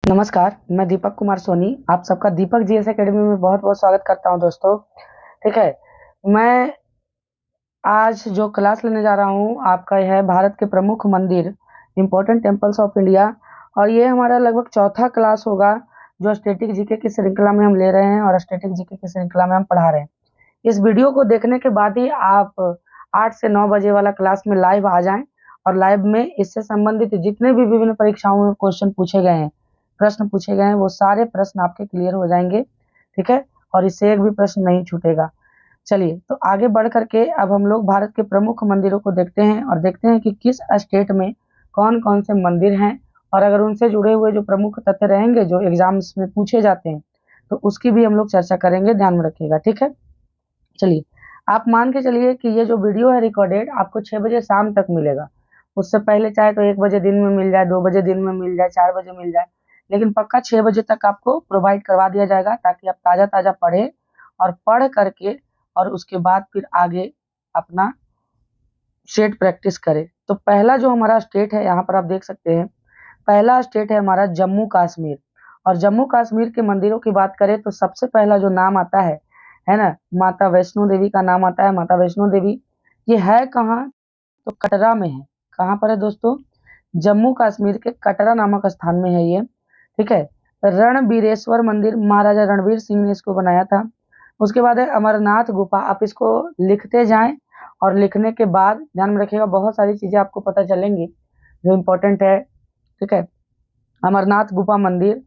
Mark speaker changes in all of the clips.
Speaker 1: नमस्कार, मैं दीपक कुमार सोनी आप सबका दीपक जीएस एकेडमी में बहुत बहुत स्वागत करता हूं दोस्तों। ठीक है, मैं आज जो क्लास लेने जा रहा हूं आपका यह है भारत के प्रमुख मंदिर इम्पोर्टेंट टेम्पल्स ऑफ इंडिया, और ये हमारा लगभग चौथा क्लास होगा जो स्टैटिक जीके की श्रृंखला में हम ले रहे हैं और स्टैटिक जीके की श्रृंखला में हम पढ़ा रहे हैं। इस वीडियो को देखने के बाद ही आप 8 से 9 बजे वाला क्लास में लाइव आ जाएं और लाइव में इससे संबंधित जितने भी विभिन्न परीक्षाओं में क्वेश्चन पूछे गए हैं, प्रश्न पूछे गए हैं, वो सारे प्रश्न आपके क्लियर हो जाएंगे। ठीक है, और इससे एक भी प्रश्न नहीं छूटेगा। चलिए तो आगे बढ़ करके अब हम लोग भारत के प्रमुख मंदिरों को देखते हैं और देखते हैं कि किस स्टेट में कौन कौन से मंदिर हैं, और अगर उनसे जुड़े हुए जो प्रमुख तथ्य रहेंगे जो एग्जाम्स में पूछे जाते हैं तो उसकी भी हम लोग चर्चा करेंगे, ध्यान में रखिएगा। ठीक है, चलिए आप मान के चलिए कि ये जो वीडियो है रिकॉर्डेड आपको 6 बजे शाम तक मिलेगा। उससे पहले चाहे तो 1 बजे दिन में मिल जाए, 2 बजे दिन में मिल जाए, 4 बजे मिल जाए, लेकिन पक्का 6 बजे तक आपको प्रोवाइड करवा दिया जाएगा ताकि आप ताज़ा ताज़ा पढ़ें और पढ़ करके और उसके बाद फिर आगे अपना स्टेट प्रैक्टिस करें। तो पहला जो हमारा स्टेट है यहाँ पर आप देख सकते हैं, पहला स्टेट है हमारा जम्मू कश्मीर। और जम्मू कश्मीर के मंदिरों की बात करें तो सबसे पहला जो नाम आता है ना, माता वैष्णो देवी का नाम आता है। माता वैष्णो देवी ये है कहाँ, तो कटरा में है। कहाँ पर है दोस्तों, जम्मू कश्मीर के कटरा नामक स्थान में है ये। ठीक है, रणबीरेश्वर मंदिर महाराजा रणबीर सिंह ने इसको बनाया था। उसके बाद है अमरनाथ गुफा। आप इसको लिखते जाएं और लिखने के बाद ध्यान में रखिएगा, बहुत सारी चीजें आपको पता चलेंगी जो इम्पोर्टेंट है। ठीक है, अमरनाथ गुफा मंदिर,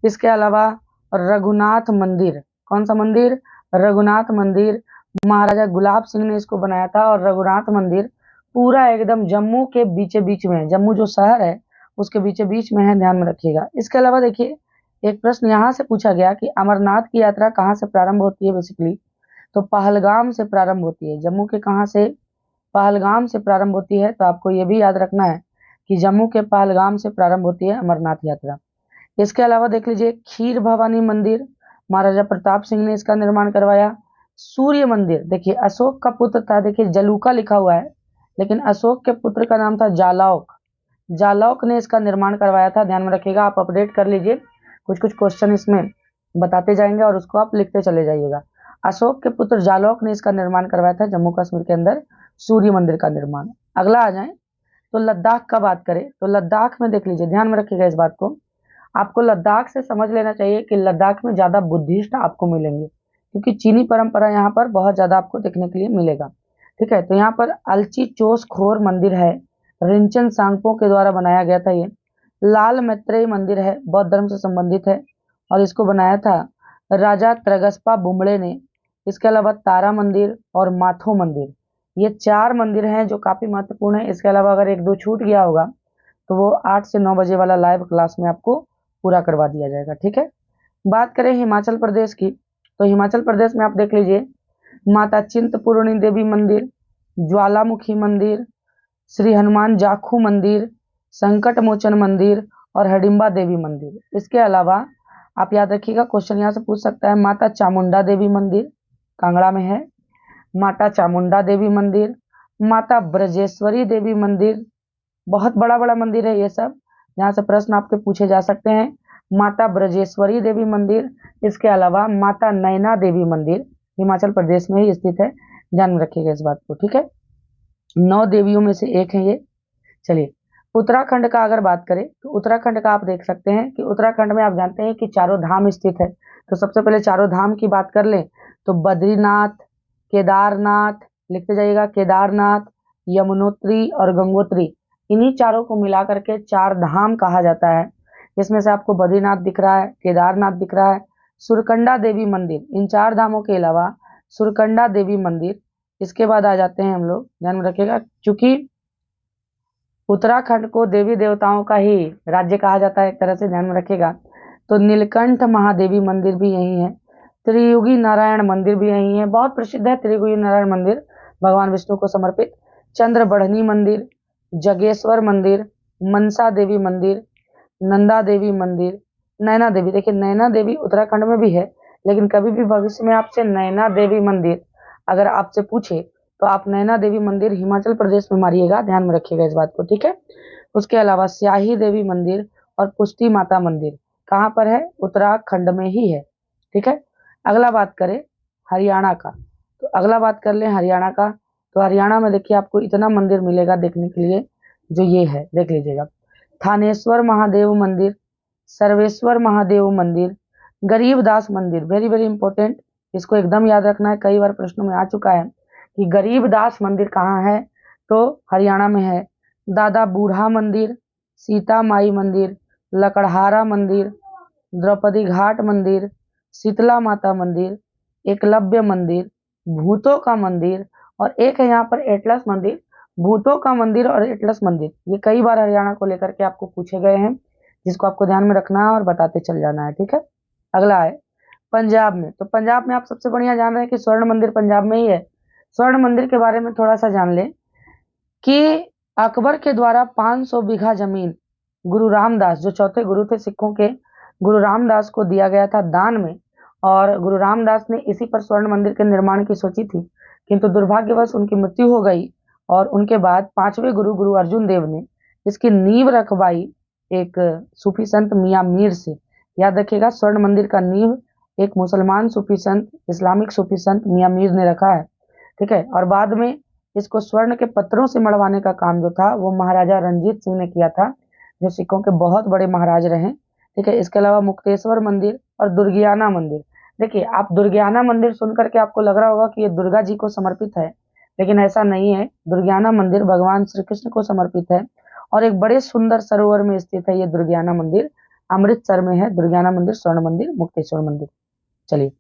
Speaker 1: इसके अलावा रघुनाथ मंदिर। कौन सा मंदिर, रघुनाथ मंदिर महाराजा गुलाब सिंह ने इसको बनाया था। और रघुनाथ मंदिर पूरा एकदम जम्मू के बीचे बीच में है, जम्मू जो शहर है उसके बीचे बीच में है, ध्यान में रखिएगा। इसके अलावा देखिए एक प्रश्न यहाँ से पूछा गया कि अमरनाथ की यात्रा कहाँ से प्रारंभ होती है। बेसिकली तो पहलगाम से प्रारंभ होती है। जम्मू के कहाँ से, पहलगाम से प्रारंभ होती है। तो आपको ये भी याद रखना है कि जम्मू के पहलगाम से प्रारंभ होती है अमरनाथ यात्रा। इसके अलावा देख लीजिए खीर भवानी मंदिर, महाराजा प्रताप सिंह ने इसका निर्माण करवाया। सूर्य मंदिर, देखिए अशोक का पुत्र था, देखिए जलूका लिखा हुआ है लेकिन अशोक के पुत्र का नाम था जालौक। जालौक ने इसका निर्माण करवाया था, ध्यान में रखिएगा। आप अपडेट कर लीजिए, कुछ कुछ क्वेश्चन इसमें बताते जाएंगे और उसको आप लिखते चले जाइएगा। अशोक के पुत्र जालौक ने इसका निर्माण करवाया था जम्मू कश्मीर के अंदर सूर्य मंदिर का निर्माण। अगला आ जाए तो लद्दाख का बात करें तो लद्दाख में देख लीजिए, ध्यान में रखिएगा इस बात को। आपको लद्दाख से समझ लेना चाहिए कि लद्दाख में ज़्यादा बुद्धिस्ट आपको मिलेंगे क्योंकि चीनी परंपरा यहाँ पर बहुत ज़्यादा आपको देखने के लिए मिलेगा। ठीक है, तो यहाँ पर अलची चोस खोर मंदिर है, रिंचन सांगपो के द्वारा बनाया गया था। ये लाल मैत्रेय मंदिर है, बौद्ध धर्म से संबंधित है और इसको बनाया था राजा त्रगस्पा बुमड़े ने। इसके अलावा तारा मंदिर और माथो मंदिर, ये 4 मंदिर हैं जो काफ़ी महत्वपूर्ण है। इसके अलावा अगर 1-2 छूट गया होगा तो वो 8 से 9 बजे वाला लाइव क्लास में आपको पूरा करवा दिया जाएगा। ठीक है, बात करें हिमाचल प्रदेश की तो हिमाचल प्रदेश में आप देख लीजिए माता चिंतपूर्णी देवी मंदिर, ज्वालामुखी मंदिर, श्री हनुमान जाखू मंदिर, संकट मोचन मंदिर और हडिम्बा देवी मंदिर। इसके अलावा आप याद रखिएगा, क्वेश्चन यहाँ से पूछ सकता है, माता चामुंडा देवी मंदिर कांगड़ा में है, माता चामुंडा देवी मंदिर, माता ब्रजेश्वरी देवी मंदिर, बहुत बड़ा बड़ा मंदिर है ये सब, यहाँ से प्रश्न आपके पूछे जा सकते हैं। माता ब्रजेश्वरी देवी मंदिर, इसके अलावा माता नैना देवी मंदिर हिमाचल प्रदेश में ही स्थित है, ध्यान में रखिएगा इस बात को। ठीक है, 9 देवियों में से एक है ये। चलिए उत्तराखंड का अगर बात करें तो उत्तराखंड का आप देख सकते हैं कि उत्तराखंड में आप जानते हैं कि चारों धाम स्थित है। तो सबसे पहले चारों धाम की बात कर लें तो बद्रीनाथ, केदारनाथ, लिखते जाइएगा केदारनाथ, यमुनोत्री और गंगोत्री, इन्हीं चारों को मिला करके 4 धाम कहा जाता है। इसमें से आपको बद्रीनाथ दिख रहा है, केदारनाथ दिख रहा है, सुरकंडा देवी मंदिर, इन 4 धामों के अलावा सुरकंडा देवी मंदिर। इसके बाद आ जाते हैं हम लोग, ध्यान में रखिएगा, चूंकि उत्तराखंड को देवी देवताओं का ही राज्य कहा जाता है एक तरह से, ध्यान में रखिएगा, तो नीलकंठ महादेवी मंदिर भी यही है, त्रियुगी नारायण मंदिर भी यही है, बहुत प्रसिद्ध है त्रियुगी नारायण मंदिर, भगवान विष्णु को समर्पित। चंद्र बढ़नी मंदिर, जगेश्वर मंदिर, मनसा देवी मंदिर, नंदा देवी मंदिर, नैना देवी, देखिए नैना देवी उत्तराखंड में भी है, लेकिन कभी भी भविष्य में आपसे नैना देवी मंदिर अगर आपसे पूछे तो आप नैना देवी मंदिर हिमाचल प्रदेश में मारिएगा, ध्यान में रखिएगा इस बात को। ठीक है, उसके अलावा स्याही देवी मंदिर और पुष्टि माता मंदिर, कहाँ पर है? उत्तराखंड में ही है। ठीक है, अगला बात करें हरियाणा का, तो अगला बात कर लें हरियाणा का। तो हरियाणा में देखिए आपको इतना मंदिर मिलेगा देखने के लिए, जो ये है देख लीजिएगा। थानेश्वर महादेव मंदिर, सर्वेश्वर महादेव मंदिर, गरीबदास मंदिर, वेरी वेरी इंपॉर्टेंट, इसको एकदम याद रखना है, कई बार प्रश्नों में आ चुका है कि गरीबदास मंदिर कहाँ है, तो हरियाणा में है। दादा बूढ़ा मंदिर, सीता माई मंदिर, लकड़हारा मंदिर, द्रौपदी घाट मंदिर, शीतला माता मंदिर, एकलव्य मंदिर, भूतों का मंदिर, और एक है यहाँ पर एटलस मंदिर। भूतों का मंदिर और एटलस मंदिर ये कई बार हरियाणा को लेकर के आपको पूछे गए हैं, जिसको आपको ध्यान में रखना है और बताते चल जाना है। ठीक है, अगला है पंजाब में। तो पंजाब में आप सबसे बढ़िया जान रहे हैं कि स्वर्ण मंदिर पंजाब में ही है। स्वर्ण मंदिर के बारे में थोड़ा सा जान लें कि अकबर के द्वारा 500 बीघा जमीन गुरु रामदास, जो चौथे गुरु थे सिखों के, गुरु रामदास को दिया गया था दान में, और गुरु रामदास ने इसी पर स्वर्ण मंदिर के निर्माण की सोची थी, किंतु दुर्भाग्यवश उनकी मृत्यु हो गई, और उनके बाद 5वें गुरु गुरु अर्जुन देव ने इसकी नींव रखवाई एक सूफी संत मियाँ मीर से। याद रखिएगा, स्वर्ण मंदिर का नींव एक मुसलमान सूफी संत, इस्लामिक सूफी संत मियाँ मीर ने रखा है। ठीक है, और बाद में इसको स्वर्ण के पत्थरों से मढ़वाने का काम जो था वो महाराजा रणजीत सिंह ने किया था, जो सिखों के बहुत बड़े महाराज रहे। ठीक है, इसके अलावा मुक्तेश्वर मंदिर और दुर्गियाना मंदिर। देखिए, आप दुर्गियाना मंदिर सुन करके आपको लग रहा होगा कि ये दुर्गा जी को समर्पित है, लेकिन ऐसा नहीं है। दुर्गियाना मंदिर भगवान श्री कृष्ण को समर्पित है, और एक बड़े सुंदर सरोवर में स्थित है ये दुर्गियाना मंदिर, अमृतसर में है दुर्गियाना मंदिर, स्वर्ण मंदिर, मुक्तेश्वर मंदिर। चलिए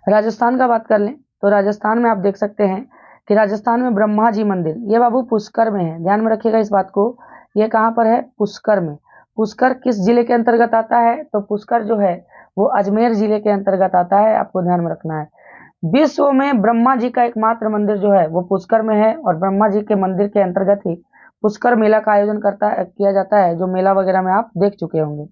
Speaker 1: राजस्थान का बात कर लें, तो राजस्थान में आप देख सकते हैं कि राजस्थान में ब्रह्मा जी मंदिर, ये बाबू पुष्कर में है, ध्यान में रखिएगा इस बात को। ये कहाँ पर है? पुष्कर में। पुष्कर किस जिले के अंतर्गत आता है? तो पुष्कर जो है वो अजमेर जिले के अंतर्गत आता है, आपको ध्यान में रखना है। विश्व में ब्रह्मा जी का एकमात्र मंदिर जो है वो पुष्कर में है, और ब्रह्मा जी के मंदिर के अंतर्गत ही पुष्कर मेला का आयोजन किया जाता है, जो मेला वगैरह में आप देख चुके होंगे।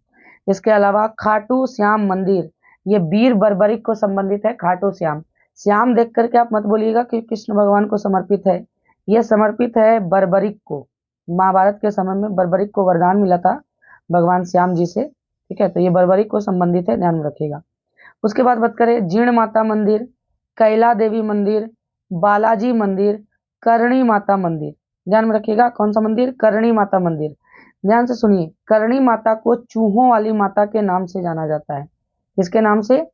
Speaker 1: इसके अलावा खाटू श्याम मंदिर, ये वीर बर्बरिक को संबंधित है। खाटू श्याम, श्याम देख करके आप मत बोलिएगा कि कृष्ण भगवान को समर्पित है, यह समर्पित है बर्बरिक को। महाभारत के समय में बर्बरिक को वरदान मिला था भगवान श्याम जी से। ठीक है, तो ये बर्बरिक को संबंधित है, ध्यान में रखिएगा। उसके बाद बात करें जीर्ण माता मंदिर, कैला देवी मंदिर, बालाजी मंदिर, करणी माता मंदिर। ध्यान में रखिएगा, कौन सा मंदिर? करणी माता मंदिर। ध्यान से सुनिए, करणी माता को चूहों वाली माता के नाम से जाना जाता है। किसके नाम से?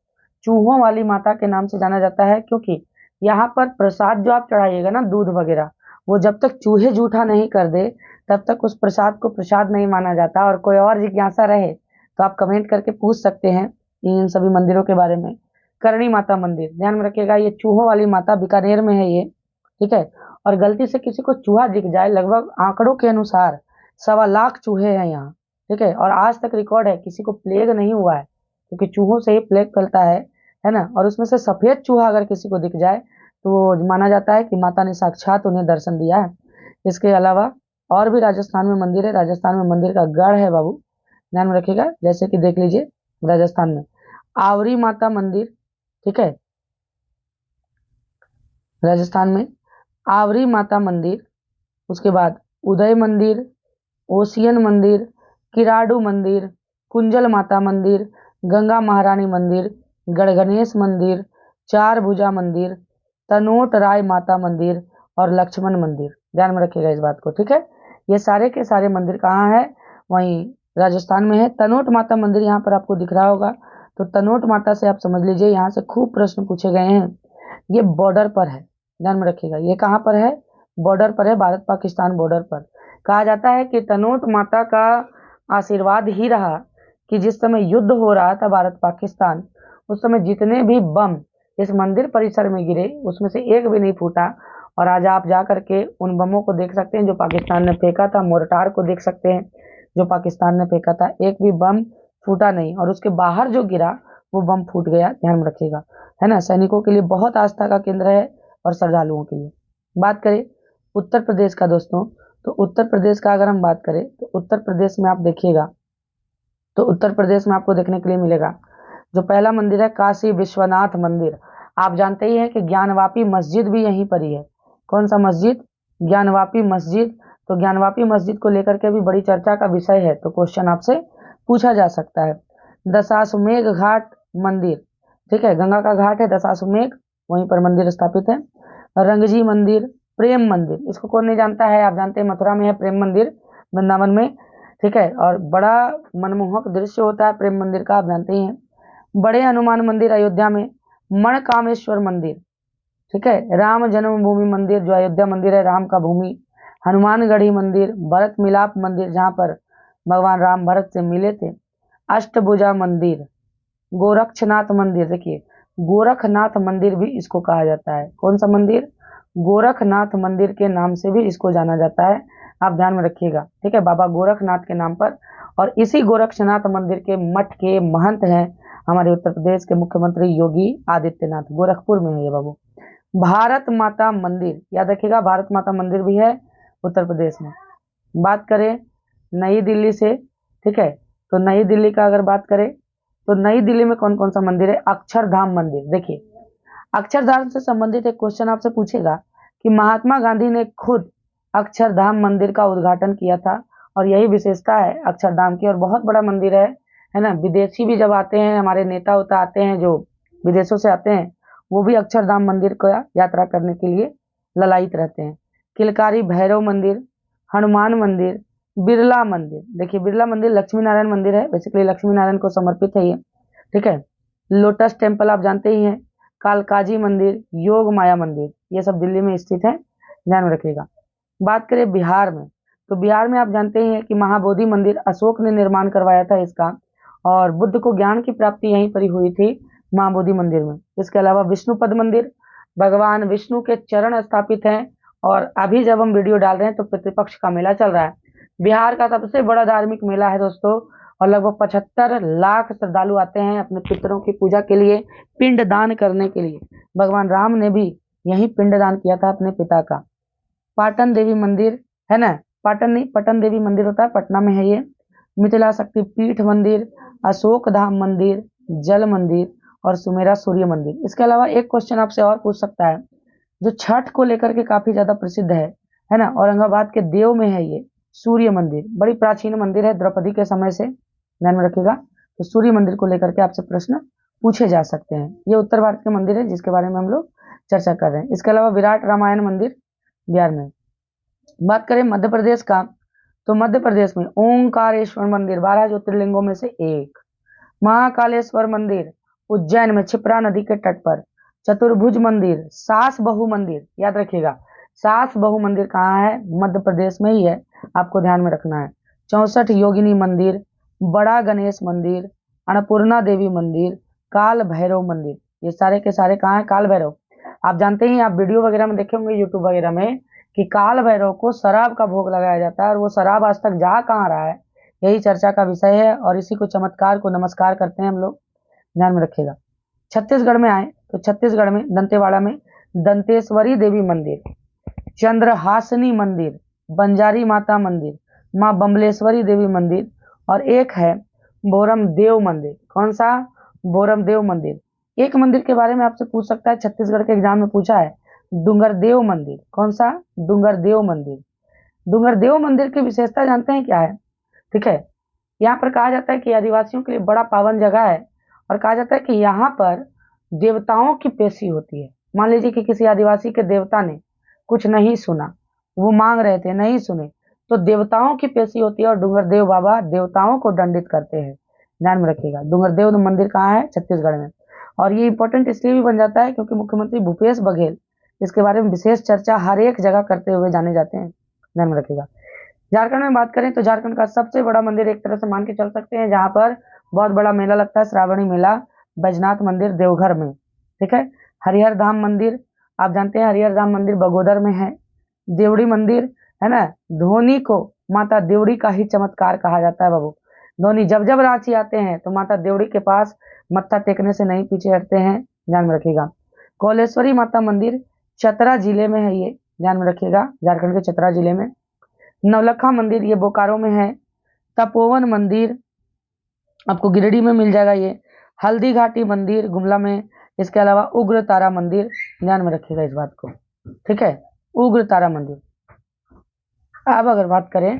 Speaker 1: चूहों वाली माता के नाम से जाना जाता है, क्योंकि यहाँ पर प्रसाद जो आप चढ़ाइएगा ना, दूध वगैरह, वो जब तक चूहे जूठा नहीं कर दे तब तक उस प्रसाद को प्रसाद नहीं माना जाता। और कोई और जिज्ञासा रहे तो आप कमेंट करके पूछ सकते हैं इन सभी मंदिरों के बारे में। करणी माता मंदिर, ध्यान में रखिएगा, ये चूहों वाली माता बीकानेर में है ये। ठीक है, और गलती से किसी को चूहा दिख जाए, लगभग आंकड़ों के अनुसार 1.25 लाख चूहे हैं यहाँ। ठीक है, और आज तक रिकॉर्ड है किसी को प्लेग नहीं हुआ है, क्योंकि चूहों से ही प्लेग फैलता है ना। और उसमें से सफेद चूहा अगर किसी को दिख जाए तो माना जाता है कि माता ने साक्षात उन्हें दर्शन दिया है। इसके अलावा और भी राजस्थान में मंदिर है, राजस्थान में मंदिर का गढ़ है बाबू, ध्यान में रखिएगा। जैसे कि देख लीजिए राजस्थान में आवरी माता मंदिर। ठीक है, राजस्थान में आवरी माता मंदिर, उसके बाद उदय मंदिर, ओसियन मंदिर, किराडू मंदिर, कुंजल माता मंदिर, गंगा महारानी मंदिर, गढ़गणेश मंदिर, चार भुजा मंदिर, तनोट राय माता मंदिर और लक्ष्मण मंदिर। ध्यान में रखिएगा इस बात को। ठीक है, ये सारे के सारे मंदिर कहाँ है? वहीं राजस्थान में है। तनोट माता मंदिर यहाँ पर आपको दिख रहा होगा, तो तनोट माता से आप समझ लीजिए यहाँ से खूब प्रश्न पूछे गए हैं। ये बॉर्डर पर है, ध्यान में रखिएगा, ये कहाँ पर है? बॉर्डर पर है, भारत पाकिस्तान बॉर्डर पर। कहा जाता है कि तनोट माता का आशीर्वाद ही रहा कि जिस समय युद्ध हो रहा था भारत पाकिस्तान, उस समय जितने भी बम इस मंदिर परिसर में गिरे उसमें से एक भी नहीं फूटा। और आज आप जा करके उन बमों को देख सकते हैं जो पाकिस्तान ने फेंका था, मोर्टार को देख सकते हैं जो पाकिस्तान ने फेंका था, एक भी बम फूटा नहीं, और उसके बाहर जो गिरा वो बम फूट गया। ध्यान में रखिएगा, है ना। सैनिकों के लिए बहुत आस्था का केंद्र है और श्रद्धालुओं के लिए। बात करें उत्तर प्रदेश का दोस्तों, तो उत्तर प्रदेश का अगर हम बात करें तो उत्तर प्रदेश में आप देखिएगा, तो उत्तर प्रदेश में आपको देखने के लिए मिलेगा जो पहला मंदिर है काशी विश्वनाथ मंदिर। आप जानते ही हैं कि ज्ञानवापी मस्जिद भी यहीं पर ही है। कौन सा मस्जिद? ज्ञानवापी मस्जिद। तो ज्ञानवापी मस्जिद को लेकर के भी बड़ी चर्चा का विषय है, तो क्वेश्चन आपसे पूछा जा सकता है। दशाश्वमेध घाट मंदिर, ठीक है, गंगा का घाट है दशाश्वमेध, वहीं पर मंदिर स्थापित है। रंगजी मंदिर, प्रेम मंदिर, इसको कौन नहीं जानता है, आप जानते हैं मथुरा में है प्रेम मंदिर, वृंदावन में, ठीक है, और बड़ा मनमोहक दृश्य होता है प्रेम मंदिर का, आप जानते ही हैं। बड़े हनुमान मंदिर अयोध्या में। मणकामेश्वर मंदिर, ठीक है, राम जन्मभूमि मंदिर जो अयोध्या मंदिर है राम का भूमि। हनुमानगढ़ी मंदिर, भरत मिलाप मंदिर जहाँ पर भगवान राम भरत से मिले थे। अष्टभुजा मंदिर, गोरक्षनाथ मंदिर, देखिए गोरखनाथ मंदिर भी इसको कहा जाता है। कौन सा मंदिर? गोरखनाथ मंदिर के नाम से भी इसको जाना जाता है, आप ध्यान में रखिएगा, ठीक है, बाबा गोरखनाथ के नाम पर। और इसी गोरक्षनाथ मंदिर के मठ के महंत हैं हमारे उत्तर प्रदेश के मुख्यमंत्री योगी आदित्यनाथ, गोरखपुर में है ये बाबू। भारत माता मंदिर, याद रखिएगा भारत माता मंदिर भी है उत्तर प्रदेश में। बात करें नई दिल्ली से, ठीक है, तो नई दिल्ली का अगर बात करें तो नई दिल्ली में कौन कौन सा मंदिर है? अक्षरधाम मंदिर। देखिए अक्षरधाम से संबंधित एक क्वेश्चन आपसे पूछेगा कि महात्मा गांधी ने खुद अक्षरधाम मंदिर का उद्घाटन किया था, और यही विशेषता है अक्षरधाम की, और बहुत बड़ा मंदिर है ना। विदेशी भी जब आते हैं, हमारे नेता होता आते हैं जो विदेशों से आते हैं, वो भी अक्षरधाम मंदिर को यात्रा करने के लिए ललायित रहते हैं। किलकारी भैरव मंदिर, हनुमान मंदिर, बिरला मंदिर, देखिए बिरला मंदिर लक्ष्मी नारायण मंदिर है, बेसिकली लक्ष्मी नारायण को समर्पित है ये, ठीक है। लोटस टेम्पल आप जानते ही हैं, कालकाजी मंदिर, योग माया मंदिर, ये सब दिल्ली में स्थित है, ध्यान में रखिएगा। बात करें बिहार में, तो बिहार में आप जानते ही हैं कि महाबोधि मंदिर अशोक ने निर्माण करवाया था इसका, और बुद्ध को ज्ञान की प्राप्ति यहीं पर ही हुई थी महाबोधि मंदिर में। इसके अलावा विष्णुपद मंदिर, भगवान विष्णु के चरण स्थापित हैं, और अभी जब हम वीडियो डाल रहे हैं तो पितृपक्ष का मेला चल रहा है। बिहार का सबसे बड़ा धार्मिक मेला है दोस्तों, और लगभग 75 लाख श्रद्धालु आते हैं अपने पितरों की पूजा के लिए, पिंड दान करने के लिए। भगवान राम ने भी यही पिंड दान किया था अपने पिता का। पाटन देवी मंदिर है ना, पाटन नहीं पटन देवी मंदिर होता है, पटना में है ये। मिथिला शक्ति पीठ मंदिर, अशोक धाम मंदिर, जल मंदिर, और सुमेरा सूर्य मंदिर। इसके अलावा एक क्वेश्चन आपसे और पूछ सकता है जो छठ को लेकर के काफी ज्यादा प्रसिद्ध है ना, औरंगाबाद के देव में है ये सूर्य मंदिर, बड़ी प्राचीन मंदिर है, द्रौपदी के समय से, ध्यान में रखिएगा। तो सूर्य मंदिर को लेकर के आपसे प्रश्न पूछे जा सकते हैं। ये उत्तर भारत के मंदिर है जिसके बारे में हम लोग चर्चा कर रहे हैं। इसके अलावा विराट रामायण मंदिर बिहार में। बात करें मध्य प्रदेश का, तो मध्य प्रदेश में ओंकारेश्वर मंदिर 12 ज्योतिर्लिंगों में से एक। महाकालेश्वर मंदिर उज्जैन में छिप्रा नदी के तट पर। चतुर्भुज मंदिर, सास बहु मंदिर, याद रखिएगा सास बहु मंदिर कहाँ है? मध्य प्रदेश में ही है, आपको ध्यान में रखना है। 64 योगिनी मंदिर, बड़ा गणेश मंदिर, अन्नपूर्णा देवी मंदिर, काल भैरव मंदिर, ये सारे के सारे कहाँ है? काल भैरव। आप जानते ही, आप वीडियो वगैरह में देखे होंगे यूट्यूब वगैरह में कि काल भैरव को शराब का भोग लगाया जाता है, और वो शराब आज तक जा कहाँ रहा है, यही चर्चा का विषय है, और इसी को चमत्कार को नमस्कार करते हैं हम लोग, ध्यान में रखिएगा। छत्तीसगढ़ में आए तो छत्तीसगढ़ में दंतेवाड़ा में दंतेश्वरी देवी मंदिर, चंद्रहासनी मंदिर, बंजारी माता मंदिर, माँ बम्बलेश्वरी देवी मंदिर, और एक है बोरम देव मंदिर। कौन सा? बोरम देव मंदिर। एक मंदिर के बारे में आपसे पूछ सकता है, छत्तीसगढ़ के एग्जाम में पूछा है, डूंगरदेव मंदिर। कौन सा? डूंगरदेव मंदिर। डूंगरदेव मंदिर की विशेषता जानते हैं क्या है? ठीक है, यहाँ पर कहा जाता है कि आदिवासियों के लिए बड़ा पावन जगह है, और कहा जाता है कि यहाँ पर देवताओं की पेशी होती है। मान लीजिए कि किसी आदिवासी के देवता ने कुछ नहीं सुना, वो मांग रहे थे, नहीं सुने, तो देवताओं की पेशी होती है, और डूंगरदेव बाबा देवताओं को दंडित करते हैं, ध्यान में रखिएगा। डूंगरदेव मंदिर कहाँ है? छत्तीसगढ़ में। और ये इंपॉर्टेंट इसलिए भी बन जाता है क्योंकि मुख्यमंत्री भूपेश बघेल इसके बारे में विशेष चर्चा हर एक जगह करते हुए जाने जाते हैं, ध्यान में रखिएगा। झारखंड में बात करें तो झारखंड का सबसे बड़ा मंदिर एक तरह से मान के चल सकते हैं, जहां पर बहुत बड़ा मेला लगता है, श्रावणी मेला, बैजनाथ मंदिर देवघर में, ठीक है। हरिहर धाम मंदिर, आप जानते हैं हरिहर धाम मंदिर बगोदर में है। देवड़ी मंदिर है ना, धोनी को माता देवड़ी का ही चमत्कार कहा जाता है बाबू। धोनी जब जब रांची आते हैं तो माता देवड़ी के पास मत्था टेकने से नहीं पीछे हटते हैं, ध्यान में रखिएगा। कौलेश्वरी माता मंदिर चतरा जिले में है, ये ध्यान में रखिएगा, झारखंड के चतरा जिले में। नवलखा मंदिर ये बोकारो में है। तपोवन मंदिर आपको गिरिडीह में मिल जाएगा, ये हल्दी घाटी मंदिर गुमला में। इसके अलावा उग्र तारा मंदिर, ध्यान में रखिएगा इस बात को, ठीक है, उग्र तारा मंदिर। अब अगर बात करें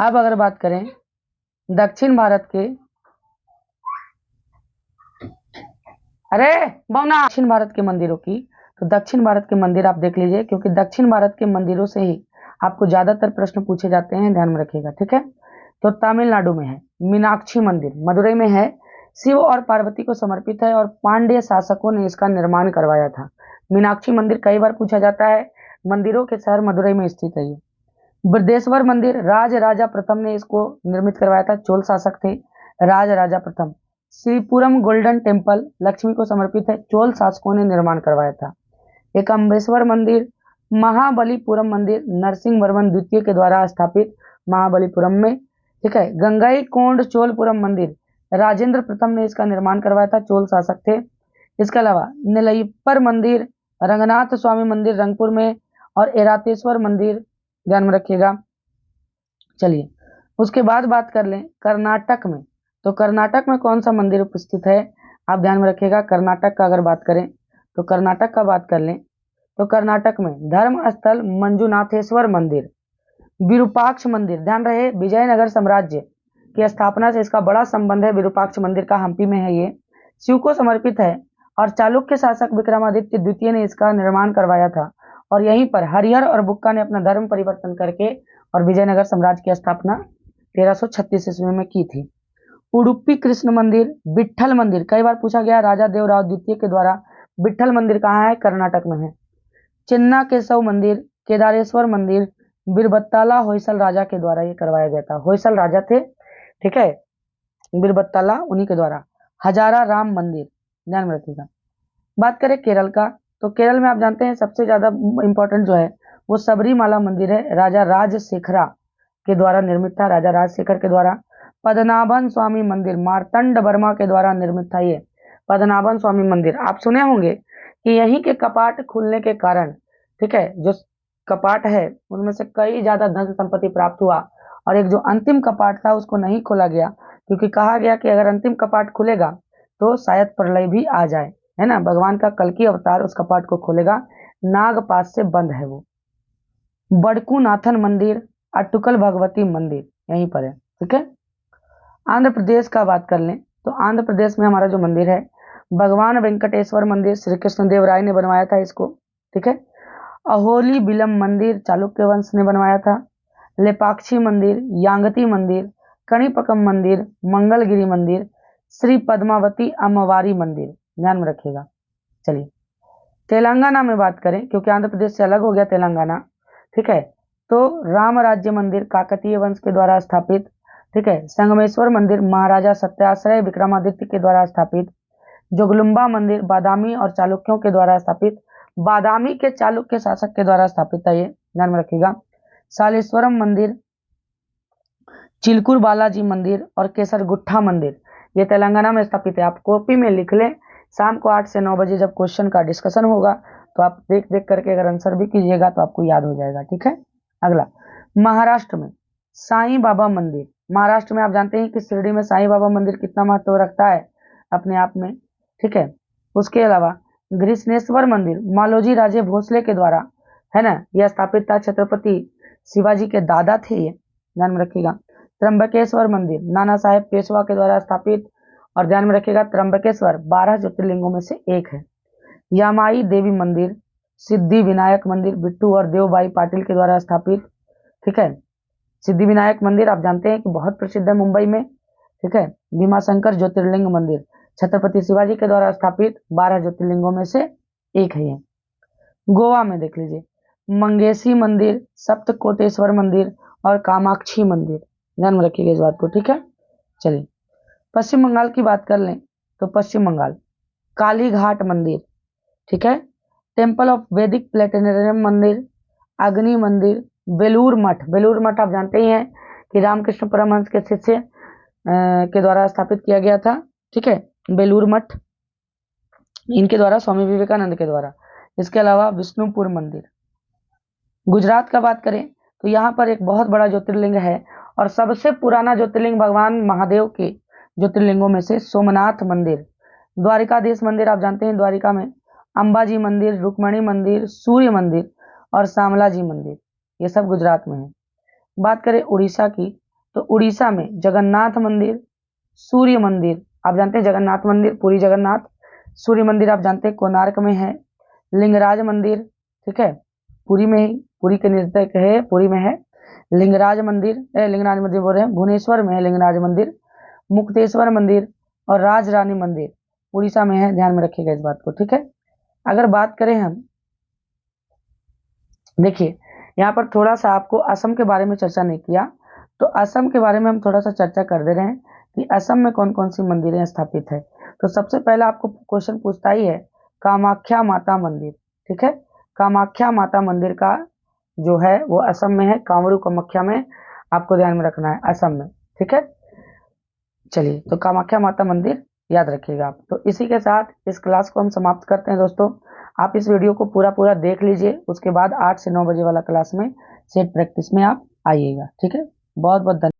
Speaker 1: अब अगर बात करें दक्षिण भारत के, दक्षिण भारत के मंदिरों की, तो दक्षिण भारत के मंदिर आप देख लीजिए, क्योंकि दक्षिण भारत के मंदिरों से ही आपको ज्यादातर प्रश्न पूछे जाते हैं, ध्यान में रखिएगा, ठीक है। तो तमिलनाडु में है मीनाक्षी मंदिर, मदुरई में है, शिव और पार्वती को समर्पित है और पांड्य शासकों ने इसका निर्माण करवाया था। मीनाक्षी मंदिर कई बार पूछा जाता है, मंदिरों के शहर मदुरई में स्थित है ये। बृहदेश्वर मंदिर राज राजा प्रथम ने इसको निर्मित करवाया था, चोल शासक थे राज राजा प्रथम। श्रीपुरम गोल्डन टेम्पल लक्ष्मी को समर्पित है, चोल शासकों ने निर्माण करवाया था। एकम्बेश्वर मंदिर, महाबलीपुरम मंदिर नरसिंह वर्मन द्वितीय के द्वारा स्थापित महाबलीपुरम में, ठीक है। गंगई कोंड चोलपुरम मंदिर राजेंद्र प्रथम ने इसका निर्माण करवाया था, चोल शासक थे। इसके अलावा नेलईपर मंदिर, रंगनाथ स्वामी मंदिर रंगपुर में और एरातेश्वर मंदिर, ध्यान में रखिएगा। चलिए उसके बाद बात कर लें कर्नाटक में, तो कर्नाटक में कौन सा मंदिर उपस्थित है, आप ध्यान में रखिएगा। कर्नाटक का अगर बात करें तो कर्नाटक का बात कर लें तो कर्नाटक में धर्म स्थल मंजुनाथेश्वर मंदिर, विरूपाक्ष मंदिर, ध्यान रहे विजयनगर साम्राज्य की स्थापना से इसका बड़ा संबंध है, विरूपाक्ष मंदिर का हम्पी में है, ये शिव को समर्पित है और चालुक्य शासक विक्रमादित्य द्वितीय ने इसका निर्माण करवाया था और यहीं पर हरिहर और बुक्का ने अपना धर्म परिवर्तन करके और विजयनगर साम्राज्य की स्थापना 1336 ईस्वी में की थी। उडुपी कृष्ण मंदिर, विट्ठल मंदिर, कई बार पूछा गया, राजा देवराव द्वितीय के द्वारा विट्ठल मंदिर कहाँ है, कर्नाटक में है। चिन्ना केशव मंदिर, केदारेश्वर मंदिर, बीरबत्ताला होयसल राजा के द्वारा ये करवाया गया था, होयसल राजा थे, ठीक है, बीरबत्ताला उन्हीं के द्वारा। हजारा राम मंदिर, ध्यान में रखिएगा। बात करें केरल का, तो केरल में आप जानते हैं सबसे ज्यादा इंपॉर्टेंट जो है वो सबरीमाला मंदिर है, राजा राजशेखरा के द्वारा निर्मित था, राजा राजशेखर के द्वारा। पद्मनाभन स्वामी मंदिर मार्तंड वर्मा के द्वारा निर्मित था ये पद्मनाभन स्वामी मंदिर। आप सुने होंगे कि यहीं के कपाट खुलने के कारण, ठीक है, जो कपाट है उनमें से कई ज्यादा धन संपत्ति प्राप्त हुआ और एक जो अंतिम कपाट था उसको नहीं खोला गया, क्योंकि कहा गया कि अगर अंतिम कपाट खुलेगा तो शायद प्रलय भी आ जाए, है ना। भगवान का कल्कि अवतार उस कपाट को खोलेगा, नागपाश से बंद है वो। बड़कूनाथन मंदिर, अट्टुकल भगवती मंदिर यहीं पर है, ठीक है। आंध्र प्रदेश का बात कर लें तो आंध्र प्रदेश में हमारा जो मंदिर है भगवान वेंकटेश्वर मंदिर, श्री कृष्णदेव राय ने बनवाया था इसको, ठीक है। अहोली बिलम मंदिर चालुक्य वंश ने बनवाया था। लेपाक्षी मंदिर, यांगती मंदिर, कणिपकम मंदिर, मंगलगिरी मंदिर, श्री पद्मावती अम्मवारी मंदिर, ध्यान में रखिएगा। चलिए तेलंगाना में बात करें, क्योंकि आंध्र प्रदेश से अलग हो गया तेलंगाना, ठीक है, तो राम राज्य मंदिर काकतीय वंश के द्वारा स्थापित, ठीक है। संगमेश्वर मंदिर महाराजा सत्याश्रय विक्रमादित्य के द्वारा स्थापित। जोगलुम्बा मंदिर बादामी और चालुक्यों के द्वारा स्थापित, बादामी के चालुक्य शासक के द्वारा स्थापित है ये, ध्यान में रखिएगा। सालेश्वरम मंदिर, चिलकुर बालाजी मंदिर और केसरगुट्टा मंदिर ये तेलंगाना में स्थापित है। आप कॉपी में लिख लें, शाम को 8 से 9 बजे जब क्वेश्चन का डिस्कशन होगा तो आप देख देख करके अगर आंसर भी कीजिएगा तो आपको याद हो जाएगा, ठीक है। अगला महाराष्ट्र में साईं बाबा मंदिर, महाराष्ट्र में आप जानते हैं कि शिरडी में साईं बाबा मंदिर कितना महत्व रखता है अपने आप में, ठीक है। उसके अलावा घृष्णेश्वर मंदिर मालोजी राजे भोसले के द्वारा, है ना, यह स्थापित था, छत्रपति शिवाजी के दादा थे ये, ध्यान में रखिएगा। त्र्यंबकेश्वर मंदिर नाना साहेब पेशवा के द्वारा स्थापित और ध्यान में रखिएगा त्र्यंबकेश्वर 12 ज्योतिर्लिंगों में से एक है। यामाई देवी मंदिर, सिद्धि विनायक मंदिर बिट्टू और देवबाई पाटिल के द्वारा स्थापित, ठीक है। सिद्धि विनायक मंदिर आप जानते हैं कि बहुत प्रसिद्ध है मुंबई में, ठीक है। भीमाशंकर ज्योतिर्लिंग मंदिर छत्रपति शिवाजी के द्वारा स्थापित 12 ज्योतिर्लिंगों में से एक है ये। गोवा में देख लीजिए मंगेशी मंदिर, सप्तकोटेश्वर मंदिर और कामाक्षी मंदिर, ध्यान में रखिएगा इस बात को, ठीक है। चलिए पश्चिम बंगाल की बात कर लें तो पश्चिम बंगाल कालीघाट मंदिर, ठीक है। टेम्पल ऑफ वैदिक प्लेनेटेरियम मंदिर, अग्नि मंदिर, बेलूर मठ, बेलूर मठ आप जानते ही हैं कि रामकृष्ण परमहंस के शिष्य के द्वारा स्थापित किया गया था, ठीक है, बेलूर मठ इनके द्वारा, स्वामी विवेकानंद के द्वारा। इसके अलावा विष्णुपुर मंदिर। गुजरात का बात करें तो यहाँ पर एक बहुत बड़ा ज्योतिर्लिंग है और सबसे पुराना ज्योतिर्लिंग भगवान महादेव के ज्योतिर्लिंगों में से सोमनाथ मंदिर। द्वारिकाधीश मंदिर आप जानते हैं, द्वारिका में अंबाजी मंदिर, रुक्मणी मंदिर, सूर्य मंदिर और श्यामला जी मंदिर, ये सब गुजरात में है। बात करें उड़ीसा की तो उड़ीसा में जगन्नाथ मंदिर, सूर्य मंदिर, आप जानते हैं जगन्नाथ मंदिर पुरी जगन्नाथ, सूर्य मंदिर आप जानते हैं कोणार्क में है, लिंगराज मंदिर, ठीक है, पुरी में ही, पुरी के नजदीक है, पुरी में है। लिंगराज मंदिर बोल रहे हैं, भुवनेश्वर में है लिंगराज मंदिर, मुक्तेश्वर मंदिर और राज रानी मंदिर उड़ीसा में है, ध्यान में रखिएगा इस बात को, ठीक है। अगर बात करें हम, देखिए यहाँ पर थोड़ा सा आपको असम के बारे में चर्चा नहीं किया, तो असम के बारे में हम थोड़ा सा चर्चा कर दे रहे हैं कि असम में कौन कौन सी मंदिरें स्थापित है। तो सबसे पहले आपको क्वेश्चन पूछता ही है कामाख्या माता मंदिर, ठीक है। कामाख्या माता मंदिर का जो है वो असम में है, कामरू कामाख्या में, आपको ध्यान में रखना है असम में, ठीक है। चलिए, तो कामाख्या माता मंदिर याद रखिएगा आप। तो इसी के साथ इस क्लास को हम समाप्त करते हैं दोस्तों। आप इस वीडियो को पूरा देख लीजिए, उसके बाद 8 से 9 बजे वाला क्लास में सेट प्रैक्टिस में आप आइएगा, ठीक है। बहुत बहुत धन्यवाद।